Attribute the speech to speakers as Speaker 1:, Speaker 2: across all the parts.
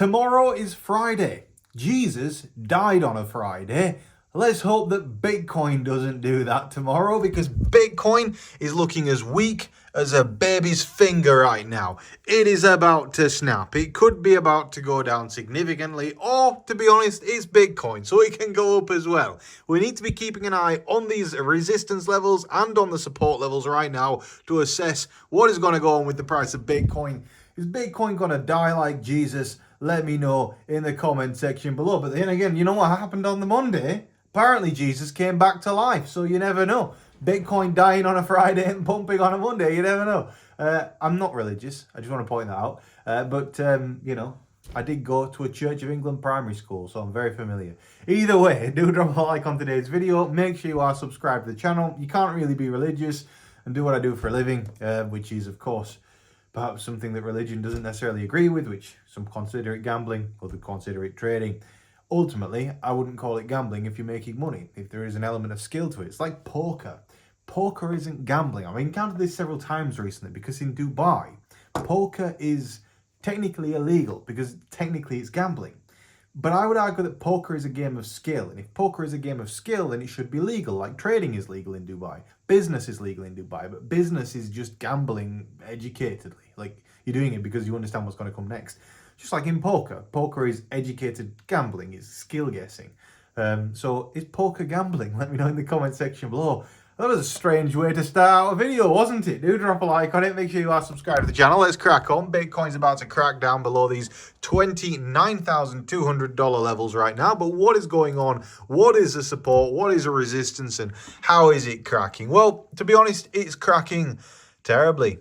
Speaker 1: Tomorrow is Friday. Jesus died on a Friday. Let's hope that Bitcoin doesn't do that tomorrow, because Bitcoin is looking as weak as a baby's finger right now. It is about to snap. It could be about to go down significantly, or to be honest, it's Bitcoin, so it can go up as well. We need to be keeping an eye on these resistance levels and on the support levels right now to assess what is going to go on with the price of Bitcoin. Is Bitcoin going to die like Jesus? Let me know in the comment section below. But then again, you know what happened on the Monday? Apparently Jesus came back to life, so you never know. Bitcoin dying on a Friday and pumping on a Monday, you never know. I'm not religious, I just want to point that out. But you know, I did go to a Church of England primary school, so I'm very familiar. Either way, do drop a like on today's video. Make sure you are subscribed to the channel. You can't really be religious and do what I do for a living, which is, of course, perhaps something that religion doesn't necessarily agree with, which some consider it gambling, others consider it trading. Ultimately, I wouldn't call it gambling if you're making money, if there is an element of skill to it. It's like poker. Poker isn't gambling. I've encountered this several times recently, because in Dubai, poker is technically illegal because technically it's gambling. But I would argue that poker is a game of skill. And if poker is a game of skill, then it should be legal. Like trading is legal in Dubai. Business is legal in Dubai. But business is just gambling educatedly. Like, you're doing it because you understand what's going to come next. Just like in poker. Poker is educated gambling. It's skill guessing. So is poker gambling? Let me know in the comment section below. That was a strange way to start out a video, wasn't it? Do drop a like on it. Make sure you are subscribed to the channel. Let's crack on. Bitcoin's about to crack down below these $29,200 levels right now. But what is going on? What is the support? What is a resistance? And how is it cracking? Well, to be honest, it's cracking terribly.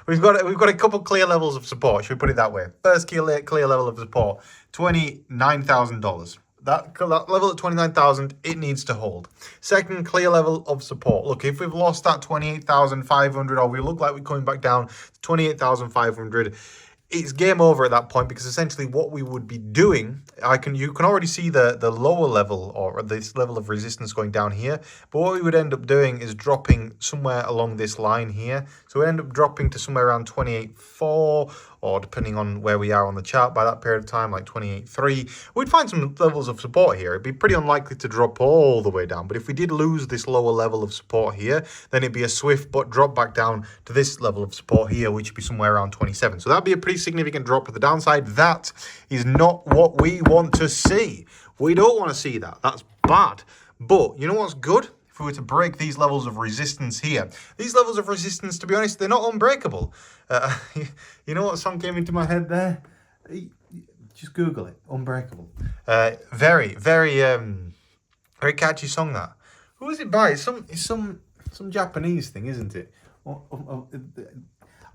Speaker 1: We've got a couple clear levels of support. Should we put it that way? First clear level of support, $29,000. That level at 29,000, it needs to hold. Second clear level of support. Look, if we've lost that 28,500, or we look like we're coming back down to 28,500, it's game over at that point, because essentially what we would be doing, you can already see the lower level, or this level of resistance going down here. But what we would end up doing is dropping somewhere along this line here. So we end up dropping to somewhere around 28.4, or depending on where we are on the chart by that period of time, like 28.3. We'd find some levels of support here. It'd be pretty unlikely to drop all the way down. But if we did lose this lower level of support here, then it'd be a swift but drop back down to this level of support here, which would be somewhere around 27. So that'd be a pretty significant drop to the downside. That is not what we want to see. We don't want to see that. That's bad. But you know what's good? If we were to break these levels of resistance here, these levels of resistance, to be honest, they're not unbreakable. You know what song came into my head there? Just Google it. Unbreakable. Very catchy song, that. Who is it by? It's some Japanese thing, isn't it?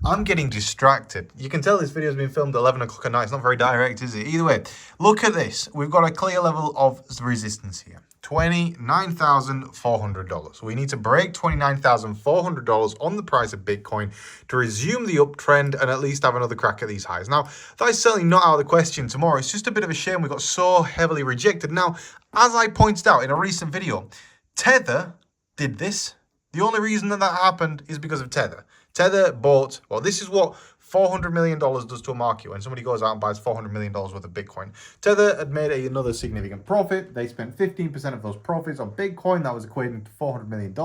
Speaker 1: I'm getting distracted. You can tell this video has been filmed at 11 o'clock at night. It's not very direct, is it? Either way, look at this. We've got a clear level of resistance here. $29,400. We need to break $29,400 on the price of Bitcoin to resume the uptrend and at least have another crack at these highs. Now, that is certainly not out of the question tomorrow. It's just a bit of a shame we got so heavily rejected. Now, as I pointed out in a recent video, Tether did this. The only reason that happened is because of Tether. Tether bought, well, this is what $400 million does to a market when somebody goes out and buys $400 million worth of Bitcoin. Tether had made another significant profit. They spent 15% of those profits on Bitcoin. That was equating to $400 million.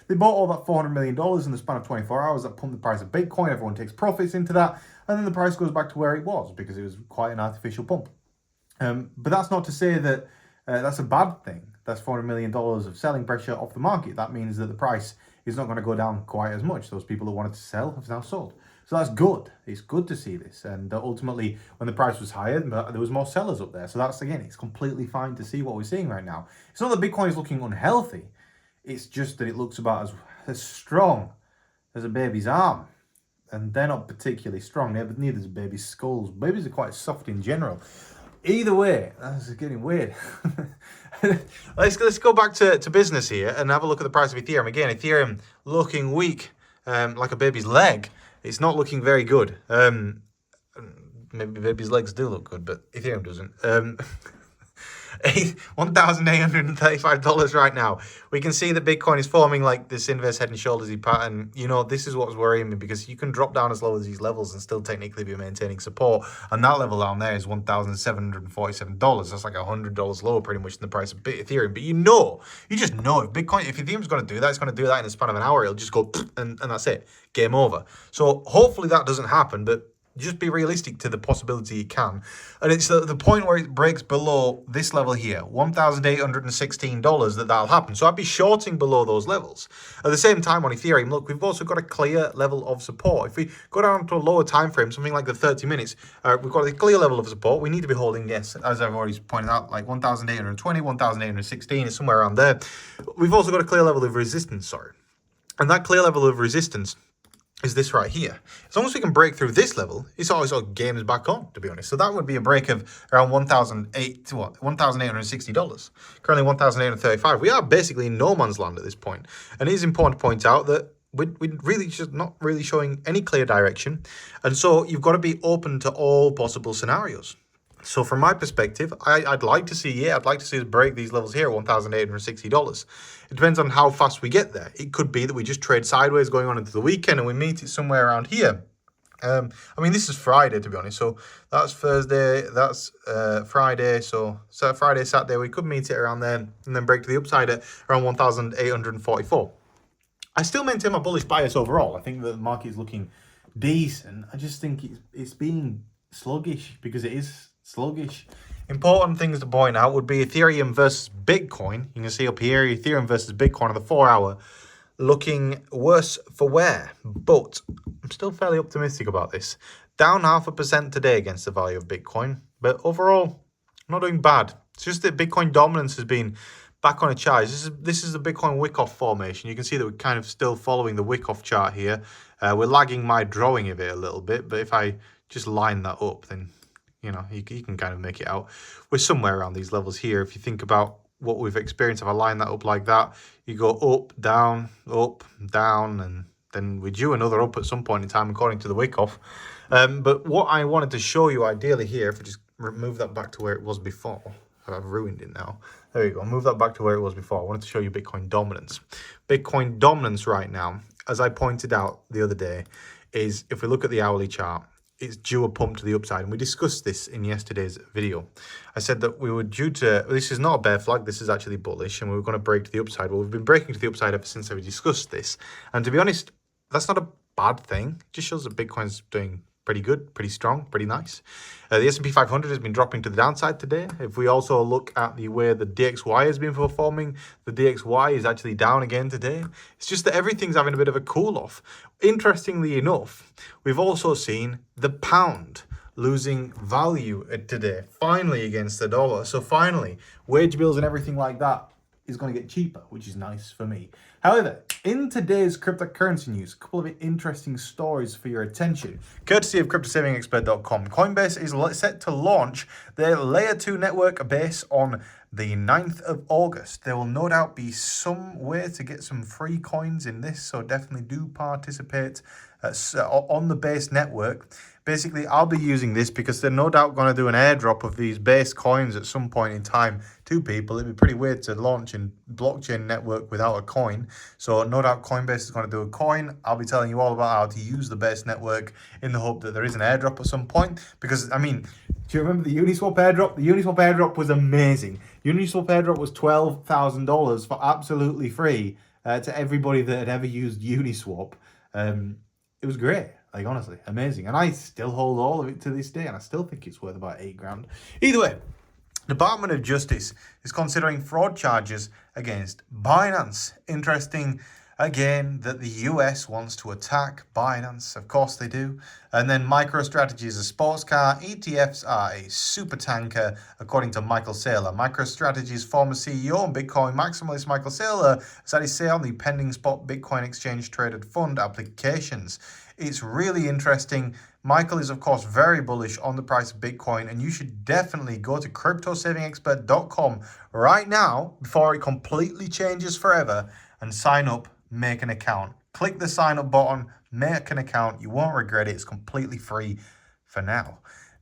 Speaker 1: They bought all that $400 million in the span of 24 hours. That pumped the price of Bitcoin. Everyone takes profits into that. And then the price goes back to where it was, because it was quite an artificial pump. But that's not to say that that's a bad thing. That's $400 million of selling pressure off the market. That means that the price is not going to go down quite as much. Those people that wanted to sell have now sold. So that's good. It's good to see this. And ultimately, when the price was higher, there was more sellers up there. So that's, again, it's completely fine to see what we're seeing right now. It's not that Bitcoin is looking unhealthy. It's just that it looks about as strong as a baby's arm. And they're not particularly strong. Neither is a baby's skulls. Babies are quite soft in general. Either way, that's getting weird. Let's go back to business here and have a look at the price of Ethereum. Again, Ethereum looking weak, like a baby's leg. It's not looking very good. Maybe baby's legs do look good, but Ethereum doesn't. $1,835 right now. We can see that Bitcoin is forming like this inverse head and shoulders pattern. You know, this is what's worrying me, because you can drop down as low as these levels and still technically be maintaining support. And that level down there is $1,747. That's like $100 lower pretty much in the price of Ethereum. But you just know if Ethereum's going to do that, it's going to do that in the span of an hour. It'll just go and that's it. Game over. So hopefully that doesn't happen, but just be realistic to the possibility it can. And it's the point where it breaks below this level here, $1,816, that'll happen. So I'd be shorting below those levels. At the same time on Ethereum, look, we've also got a clear level of support. If we go down to a lower time frame, something like the 30 minutes, we've got a clear level of support. We need to be holding, yes, as I've already pointed out, like 1,820, 1,816 is somewhere around there. We've also got a clear level of resistance, and that clear level of resistance is this right here. As long as we can break through this level, it's always game is back on, to be honest. So that would be a break of around $1,860. Currently $1,835. We are basically in no man's land at this point. And it is important to point out that we're really just not really showing any clear direction. And so you've got to be open to all possible scenarios. So from my perspective, I'd like to see us break these levels here at $1,860. It depends on how fast we get there. It could be that we just trade sideways going on into the weekend and we meet it somewhere around here. I mean, this is Friday, to be honest. So that's Thursday, that's Friday. So Friday, Saturday, we could meet it around there and then break to the upside at around 1,844. I still maintain my bullish bias overall. I think that the market is looking decent. I just think it's being sluggish, because it is sluggish. Important things to point out would be Ethereum versus Bitcoin. You can see up here, Ethereum versus Bitcoin on the 4-hour, looking worse for wear. But I'm still fairly optimistic about this. Down 0.5% today against the value of Bitcoin. But overall, not doing bad. It's just that Bitcoin dominance has been back on a charge. This is the Bitcoin wick-off formation. You can see that we're kind of still following the wick-off chart here. We're lagging my drawing of it a little bit. But if I just line that up, then you can kind of make it out. We're somewhere around these levels here. If you think about what we've experienced, if I line that up like that, you go up, down, and then we do another up at some point in time according to the wick off. But what I wanted to show you ideally here, if we just move that back to where it was before, I've ruined it now. There you go. Move that back to where it was before. I wanted to show you Bitcoin dominance. Bitcoin dominance right now, as I pointed out the other day, is if we look at the hourly chart, it's due a pump to the upside. And we discussed this in yesterday's video. I said that we were due to, this is not a bear flag, this is actually bullish, and we were going to break to the upside. Well, we've been breaking to the upside ever since we discussed this. And to be honest, that's not a bad thing. It just shows that Bitcoin's doing pretty good, pretty strong, pretty nice. The S&P 500 has been dropping to the downside today. If we also look at the way the DXY has been performing, the DXY is actually down again today. It's just that everything's having a bit of a cool off. Interestingly enough, we've also seen the pound losing value today, finally against the dollar. So finally, wage bills and everything like that is going to get cheaper, which is nice for me. However, in today's cryptocurrency news, a couple of interesting stories for your attention. Courtesy of CryptoSavingExpert.com, Coinbase is set to launch their Layer 2 network base on the 9th of August. There will no doubt be some way to get some free coins in this, so definitely do participate on the base network. Basically, I'll be using this because they're no doubt going to do an airdrop of these base coins at some point in time to people. It'd be pretty weird to launch a blockchain network without a coin. So no doubt Coinbase is going to do a coin. I'll be telling you all about how to use the base network in the hope that there is an airdrop at some point. Because, I mean, do you remember the Uniswap airdrop? The Uniswap airdrop was amazing. Uniswap airdrop was $12,000 for absolutely free to everybody that had ever used Uniswap. It was great. Like, honestly, amazing. And I still hold all of it to this day, and I still think it's worth about $8,000. Either way, Department of Justice is considering fraud charges against Binance. Interesting, again, that the US wants to attack Binance. Of course they do. And then MicroStrategy is a sports car. ETFs are a super tanker, according to Michael Saylor. MicroStrategy's former CEO and Bitcoin maximalist Michael Saylor has had his say on the pending spot Bitcoin exchange traded fund applications. It's really interesting. Michael is, of course, very bullish on the price of Bitcoin, and you should definitely go to CryptoSavingExpert.com right now before it completely changes forever and sign up, make an account. Click the sign up button, make an account. You won't regret it. It's completely free for now.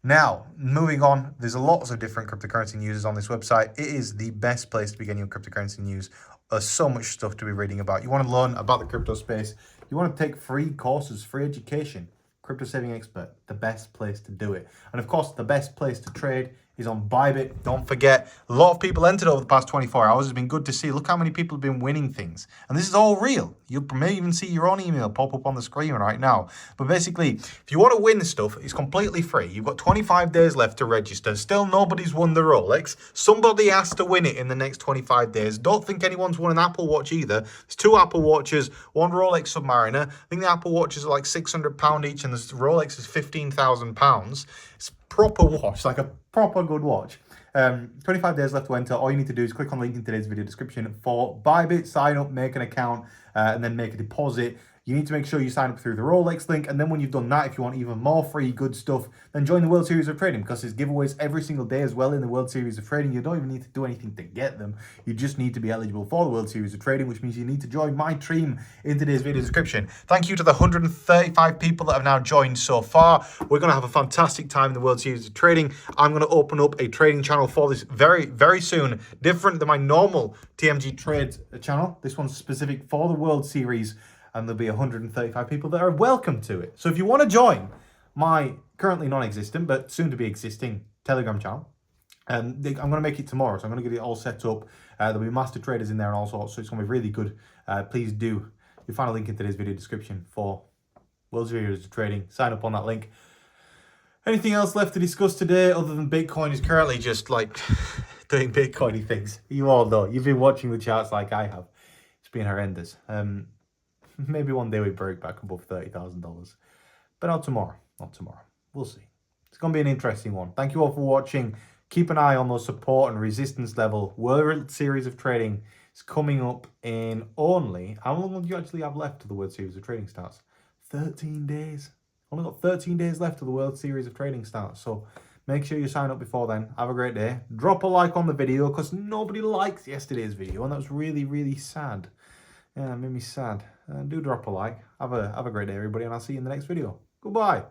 Speaker 1: Now, moving on, there's lots of different cryptocurrency news on this website. It is the best place to be getting your cryptocurrency news. There's so much stuff to be reading about. You want to learn about the crypto space. You want to take free courses, free education. Crypto Saving Expert, the best place to do it. And of course, the best place to trade is on BYBIT. Don't forget, a lot of people entered over the past 24 hours. It's been good to see. Look how many people have been winning things. And this is all real. You may even see your own email pop up on the screen right now. But basically, if you want to win this stuff, it's completely free. You've got 25 days left to register. Still, nobody's won the Rolex. Somebody has to win it in the next 25 days. Don't think anyone's won an Apple Watch either. There's 2 Apple Watches, 1 Rolex Submariner. I think the Apple Watches are like £600 each, and the Rolex is £15,000. It's a proper watch, like a proper good watch. 25 days left to enter. All you need to do is click on the link in today's video description for BYBIT, sign up, make an account, and then make a deposit. You need to make sure you sign up through the Rolex link, and then when you've done that, if you want even more free good stuff, then join the World Series of Trading, because there's giveaways every single day as well in the World Series of Trading. You don't even need to do anything to get them. You just need to be eligible for the World Series of Trading, which means you need to join my team in today's video description. Thank you to the 135 people that have now joined so far. We're going to have a fantastic time in the World Series of Trading. I'm going to open up a trading channel for this very, very soon, different than my normal TMG Trades channel. This one's specific for the World Series, and there'll be 135 people that are welcome to it. So if you want to join my currently non-existent, but soon to be existing Telegram channel, I'm going to make it tomorrow. So I'm going to get it all set up. There'll be master traders in there and all sorts. So it's going to be really good. Please do. You'll find a link in today's video description for World Series of Trading. Sign up on that link. Anything else left to discuss today other than Bitcoin is currently just like doing Bitcoin-y things? You all know. You've been watching the charts like I have. It's been horrendous. Maybe one day we break back above $30,000. But not tomorrow. Not tomorrow. We'll see. It's going to be an interesting one. Thank you all for watching. Keep an eye on those support and resistance level. World Series of Trading is coming up in only... How long do you actually have left to the World Series of Trading starts? 13 days. Only got 13 days left to the World Series of Trading starts. So make sure you sign up before then. Have a great day. Drop a like on the video, because nobody liked yesterday's video. And that was really, really sad. Yeah, it made me sad. Do drop a like. Have a great day, everybody, and I'll see you in the next video. Goodbye.